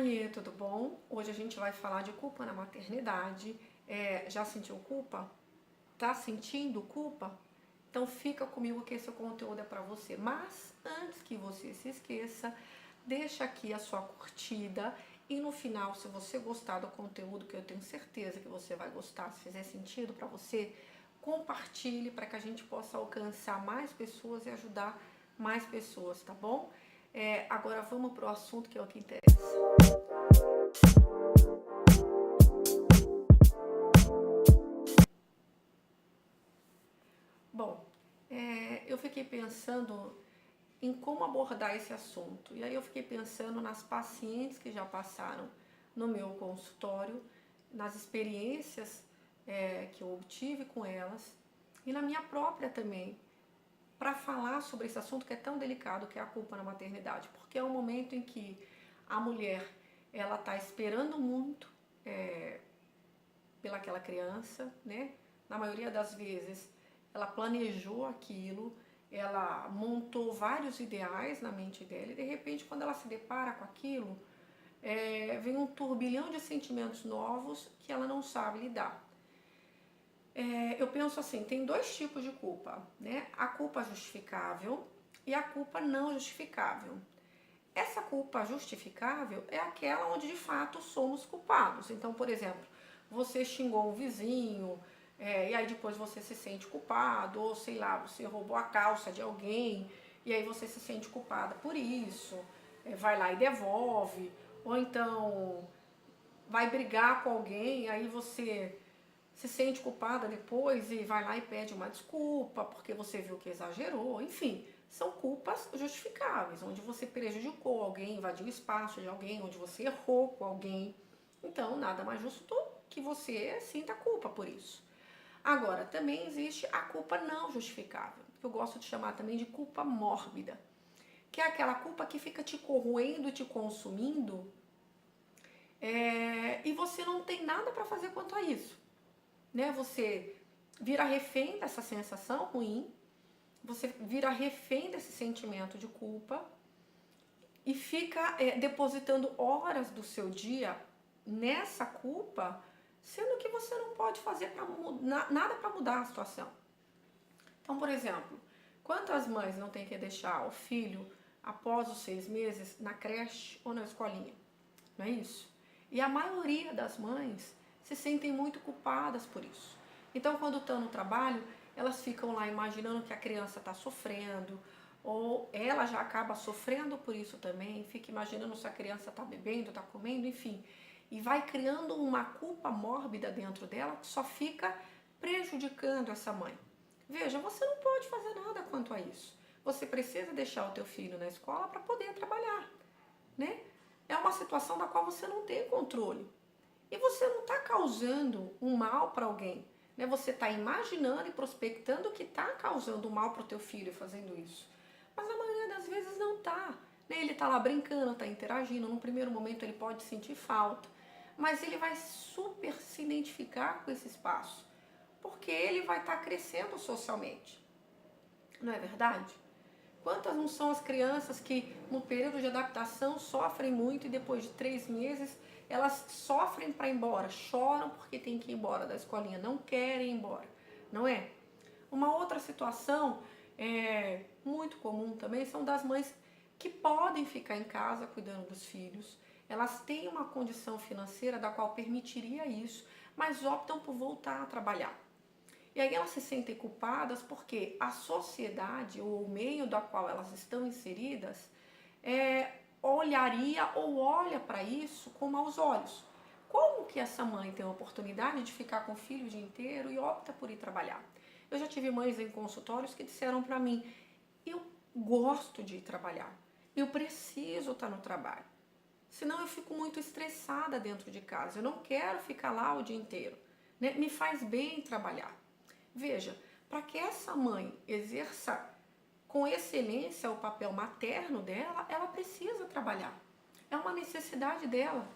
Oiê, tudo bom? Hoje a gente vai falar de culpa na maternidade. Já sentiu culpa? Tá sentindo culpa? Então fica comigo que esse conteúdo é para você. Mas antes que você se esqueça, deixa aqui a sua curtida e no final, se você gostar do conteúdo, que eu tenho certeza que você vai gostar, se fizer sentido para você, compartilhe para que a gente possa alcançar mais pessoas e ajudar mais pessoas, tá bom? Agora vamos para o assunto que é o que interessa. Bom, eu fiquei pensando em como abordar esse assunto. E aí eu fiquei pensando nas pacientes que já passaram no meu consultório, nas experiências que eu obtive com elas e na minha própria também, para falar sobre esse assunto que é tão delicado, que é a culpa na maternidade. Porque é um momento em que a mulher ela está esperando muito pelaquela criança, né? Na maioria das vezes ela planejou aquilo, ela montou vários ideais na mente dela e de repente quando ela se depara com aquilo, vem um turbilhão de sentimentos novos que ela não sabe lidar. Eu penso assim, tem dois tipos de culpa, né? A culpa justificável e a culpa não justificável. Essa culpa justificável é aquela onde de fato somos culpados. Então, por exemplo, você xingou um vizinho, e aí depois você se sente culpado, ou sei lá, você roubou a calça de alguém, e aí você se sente culpada por isso, vai lá e devolve, ou então vai brigar com alguém, aí você se sente culpada depois e vai lá e pede uma desculpa porque você viu que exagerou, enfim, são culpas justificáveis, onde você prejudicou alguém, invadiu o espaço de alguém, onde você errou com alguém. Então, nada mais justo que você sinta culpa por isso. Agora, também existe a culpa não justificável, que eu gosto de chamar também de culpa mórbida, que é aquela culpa que fica te corroendo, te consumindo, e você não tem nada para fazer quanto a isso. Né? Você vira refém dessa sensação ruim, você vira refém desse sentimento de culpa e fica depositando horas do seu dia nessa culpa, sendo que você não pode fazer nada para mudar a situação. Então, por exemplo, quantas mães não têm que deixar o filho após os 6 meses na creche ou na escolinha? Não é isso? E a maioria das mães se sentem muito culpadas por isso. Então, quando estão no trabalho, elas ficam lá imaginando que a criança está sofrendo, ou ela já acaba sofrendo por isso também, fica imaginando se a criança está bebendo, está comendo, enfim. E vai criando uma culpa mórbida dentro dela que só fica prejudicando essa mãe. Veja, você não pode fazer nada quanto a isso. Você precisa deixar o teu filho na escola para poder trabalhar, né? É uma situação da qual você não tem controle. E você não está causando um mal para alguém. Né? Você está imaginando e prospectando que está causando mal para o teu filho fazendo isso. Mas a maioria das vezes não está. Né? Ele está lá brincando, está interagindo. Num primeiro momento ele pode sentir falta. Mas ele vai super se identificar com esse espaço. Porque ele vai estar crescendo socialmente. Não é verdade? Quantas não são as crianças que no período de adaptação sofrem muito e depois de 3 meses elas sofrem para ir embora, choram porque tem que ir embora da escolinha, não querem ir embora, não é? Uma outra situação muito comum também são das mães que podem ficar em casa cuidando dos filhos, elas têm uma condição financeira da qual permitiria isso, mas optam por voltar a trabalhar. E aí elas se sentem culpadas porque a sociedade ou o meio da qual elas estão inseridas olharia ou olha para isso com maus olhos. Como que essa mãe tem a oportunidade de ficar com o filho o dia inteiro e opta por ir trabalhar? Eu já tive mães em consultórios que disseram para mim, eu gosto de ir trabalhar, eu preciso estar no trabalho, senão eu fico muito estressada dentro de casa, eu não quero ficar lá o dia inteiro, né? Me faz bem trabalhar. Veja, para que essa mãe exerça com excelência o papel materno dela, ela precisa trabalhar. É uma necessidade dela.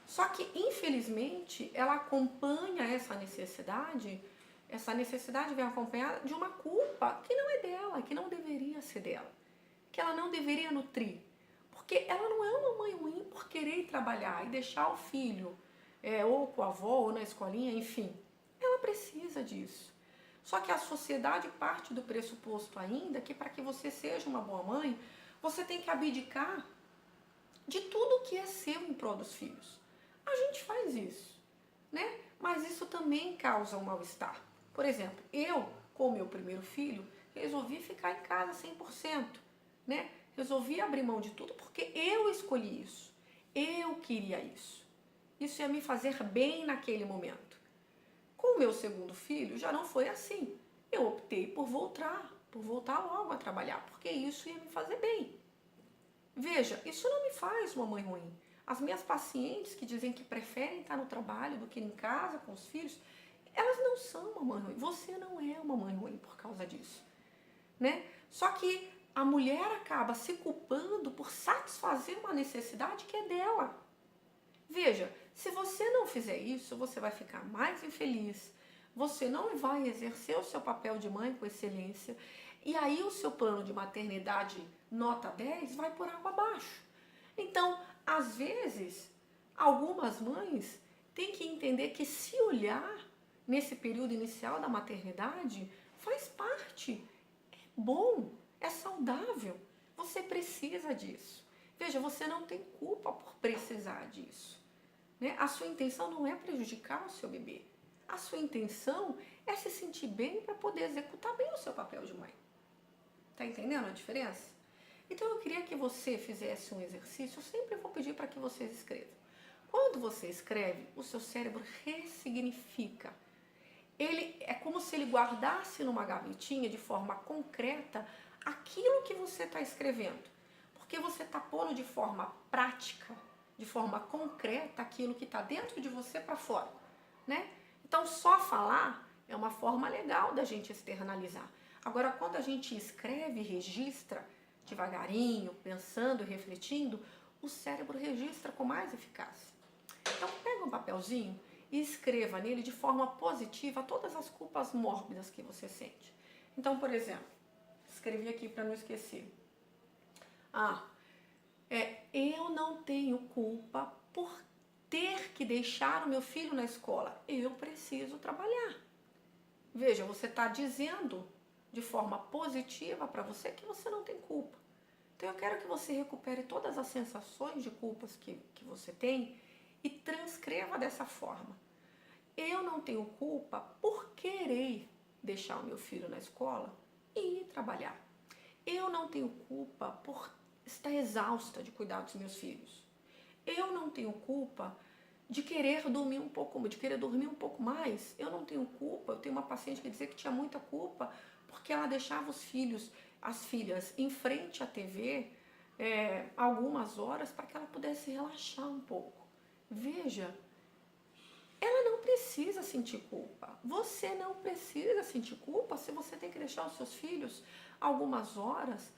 Só que, infelizmente, ela acompanha essa necessidade vem acompanhada de uma culpa que não é dela, que não deveria ser dela, que ela não deveria nutrir. Porque ela não é uma mãe ruim por querer trabalhar e deixar o filho, ou com a avó, ou na escolinha, enfim. Ela precisa disso. Só que a sociedade parte do pressuposto ainda que para que você seja uma boa mãe, você tem que abdicar de tudo que é seu em prol dos filhos. A gente faz isso, né? Mas isso também causa um mal-estar. Por exemplo, eu, com o meu primeiro filho, resolvi ficar em casa 100%, né? Resolvi abrir mão de tudo porque eu escolhi isso. Eu queria isso. Isso ia me fazer bem naquele momento. Com o meu segundo filho já não foi assim. Eu optei por voltar logo a trabalhar, porque isso ia me fazer bem. Veja, isso não me faz uma mãe ruim. As minhas pacientes que dizem que preferem estar no trabalho do que em casa com os filhos, elas não são uma mãe ruim. Você não é uma mãe ruim por causa disso, né? Só que a mulher acaba se culpando por satisfazer uma necessidade que é dela. Veja, se você não fizer isso, você vai ficar mais infeliz, você não vai exercer o seu papel de mãe com excelência, e aí o seu plano de maternidade nota 10 vai por água abaixo. Então, às vezes, algumas mães têm que entender que se olhar nesse período inicial da maternidade faz parte, é bom, é saudável, você precisa disso. Veja, você não tem culpa por precisar disso, né? A sua intenção não é prejudicar o seu bebê. A sua intenção é se sentir bem para poder executar bem o seu papel de mãe. Tá entendendo a diferença? Então eu queria que você fizesse um exercício, eu sempre vou pedir para que vocês escrevam. Quando você escreve, o seu cérebro ressignifica. Ele é como se ele guardasse numa gavetinha de forma concreta aquilo que você está escrevendo. Porque você está pondo de forma prática, de forma concreta, aquilo que está dentro de você para fora, né? Então, só falar é uma forma legal da gente externalizar. Agora, quando a gente escreve e registra devagarinho, pensando e refletindo, o cérebro registra com mais eficácia. Então, pega um papelzinho e escreva nele de forma positiva todas as culpas mórbidas que você sente. Então, por exemplo, escrevi aqui para não esquecer. Eu não tenho culpa por ter que deixar o meu filho na escola. Eu preciso trabalhar. Veja, você está dizendo de forma positiva para você que você não tem culpa. Então eu quero que você recupere todas as sensações de culpas que você tem e transcreva dessa forma. Eu não tenho culpa por querer deixar o meu filho na escola e ir trabalhar. Eu não tenho culpa por estar exausta de cuidar dos meus filhos. Eu não tenho culpa de querer dormir um pouco mais. Eu não tenho culpa. Eu tenho uma paciente que dizia que tinha muita culpa porque ela deixava as filhas em frente à TV algumas horas para que ela pudesse relaxar um pouco. Veja, ela não precisa sentir culpa. Você não precisa sentir culpa se você tem que deixar os seus filhos algumas horas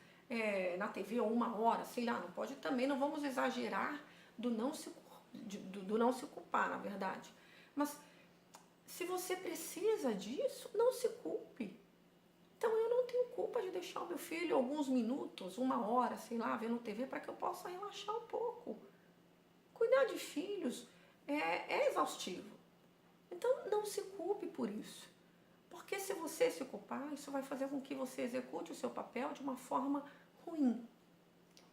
na TV ou uma hora, sei lá, não pode também, não vamos exagerar do não se culpar, na verdade. Mas se você precisa disso, não se culpe. Então eu não tenho culpa de deixar o meu filho alguns minutos, uma hora, sei lá, vendo TV para que eu possa relaxar um pouco. Cuidar de filhos é exaustivo. Então não se culpe por isso. Porque se você se culpar, isso vai fazer com que você execute o seu papel de uma forma ruim.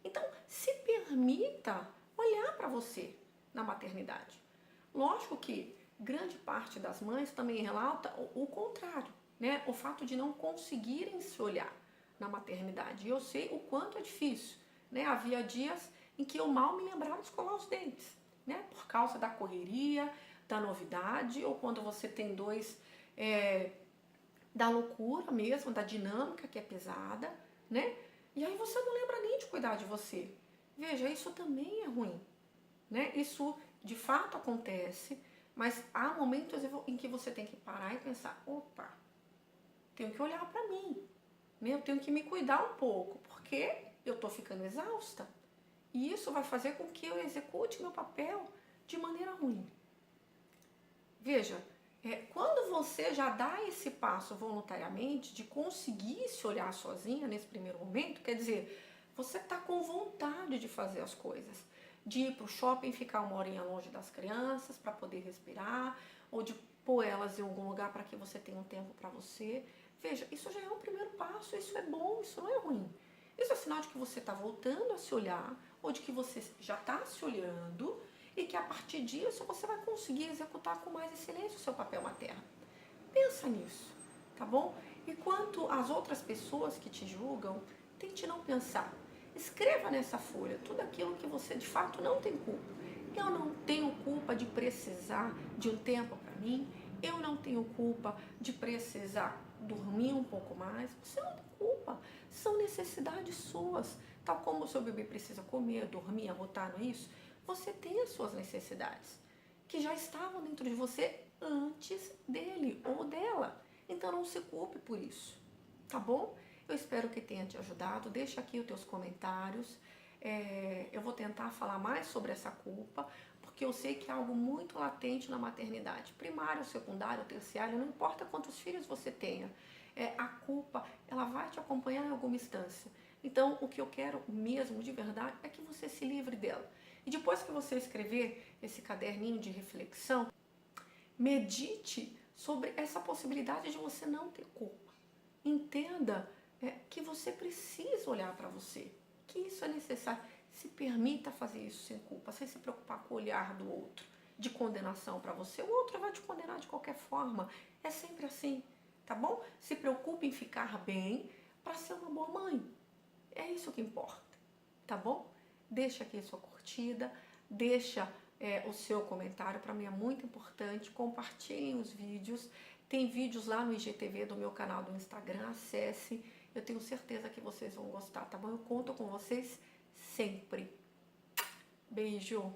Então, se permita olhar para você na maternidade. Lógico que grande parte das mães também relata o contrário, né? O fato de não conseguirem se olhar na maternidade. E eu sei o quanto é difícil, né? Havia dias em que eu mal me lembrava de escovar os dentes, né? Por causa da correria, da novidade, ou quando você tem dois, da loucura mesmo, da dinâmica que é pesada, né? E aí você não lembra nem de cuidar de você. Veja, isso também é ruim, né? Isso de fato acontece, mas há momentos em que você tem que parar e pensar, opa, tenho que olhar para mim, né? Eu tenho que me cuidar um pouco, porque eu tô ficando exausta. E isso vai fazer com que eu execute meu papel de maneira ruim. Veja, quando você já dá esse passo voluntariamente de conseguir se olhar sozinha nesse primeiro momento, quer dizer, você tá com vontade de fazer as coisas, de ir pro shopping, ficar uma horinha longe das crianças para poder respirar, ou de pôr elas em algum lugar para que você tenha um tempo para você. Veja, isso já é um primeiro passo, isso é bom, isso não é ruim. Isso é sinal de que você está voltando a se olhar, ou de que você já está se olhando, e que a partir disso você vai conseguir executar com mais excelência o seu papel materno. Pensa nisso, tá bom? E quanto às outras pessoas que te julgam, tente não pensar. Escreva nessa folha tudo aquilo que você de fato não tem culpa. Eu não tenho culpa de precisar de um tempo para mim. Eu não tenho culpa de precisar dormir um pouco mais. Você não tem culpa. São necessidades suas. Tal como o seu bebê precisa comer, dormir, arrotar, não é isso? Você tem as suas necessidades, que já estavam dentro de você antes dele ou dela. Então não se culpe por isso, tá bom? Eu espero que tenha te ajudado. Deixa aqui os teus comentários. Eu vou tentar falar mais sobre essa culpa, porque eu sei que é algo muito latente na maternidade. Primário, secundário, terciário, não importa quantos filhos você tenha. A culpa, ela vai te acompanhar em alguma instância. Então, o que eu quero mesmo, de verdade, é que você se livre dela. E depois que você escrever esse caderninho de reflexão, medite sobre essa possibilidade de você não ter culpa. Entenda que você precisa olhar para você, que isso é necessário. Se permita fazer isso sem culpa, sem se preocupar com o olhar do outro, de condenação para você. O outro vai te condenar de qualquer forma. É sempre assim, tá bom? Se preocupe em ficar bem para ser uma boa mãe. É isso que importa, tá bom? Deixa aqui a sua curtida, deixa o seu comentário, para mim é muito importante. Compartilhem os vídeos, tem vídeos lá no IGTV do meu canal do Instagram, acesse, eu tenho certeza que vocês vão gostar, tá bom? Eu conto com vocês sempre. Beijo!